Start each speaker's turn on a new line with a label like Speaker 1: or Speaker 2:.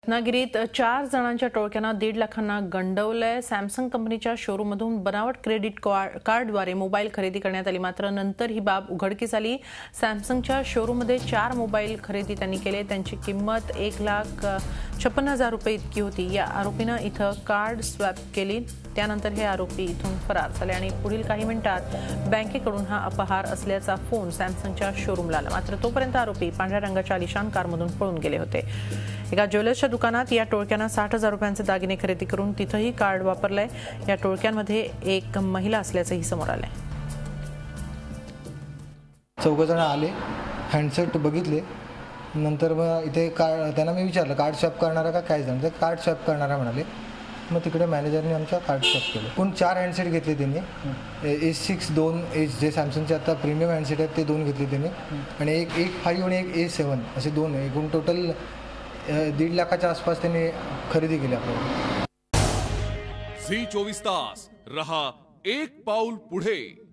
Speaker 1: रत्नागिरीत 4 जणांच्या टोळक्यानं 1.5 लाखांना गंडवलंय। सॅमसंग कंपनीच्या शोरूममधून बनावट क्रेडिट कार्डद्वारे मोबाईल खरेदी करण्यात आली, मात्र नंतर ही बाब उघडकीस आली। सॅमसंगच्या शोरूममध्ये 4 मोबाईल खरेदी त्यांनी केले, त्यांची किंमत 1,56,000 रुपये इतकी होती। या आरोपीनं इथं कार्ड स्वॅप केली, त्यानंतर हे आरोपी इथून फरार झाले आणि पुढील काही मिनिटात बँकेकडून हा अपहार असल्याचा फोन सॅमसंगच्या शोरूमला आला, मात्र तोपर्यंत आरोपी पांढऱ्या रंगाच्या आलिशान कारमधून पळून गेले होते। एका ज्वेलर्सच्या दुकानात या टोळक्यानं 60,000 रुपयांचे दागिने खरेदी करून तिथंही कार्ड वापरलंय। या टोळक्यांमध्ये एक महिला असल्याचंही समोर आलंय।
Speaker 2: 4 जण आले, हँडसेट बघितले, नंतर मग इथे त्यांना मी विचारलं कार्ड स्वॅप करणारा का काय जण, तर कार्ड स्वॅप करणारा म्हणाले। मग तिकडे मॅनेजरने आमच्या कार्ड स्वॅप केलं। पण 4 हँडसेट घेतले त्यांनी, A6 2 एज जे सॅमसंगचे आता प्रीमियम हँडसेट आहेत ते 2 घेतले त्यांनी, आणि एक A5 आणि एक A7 असे 2, एकूण टोटल 1.5 लाखाच्या आसपास त्यांनी खरेदी केली आपल्याला।
Speaker 3: झी 24 तास रहा एक पाऊल पुढे।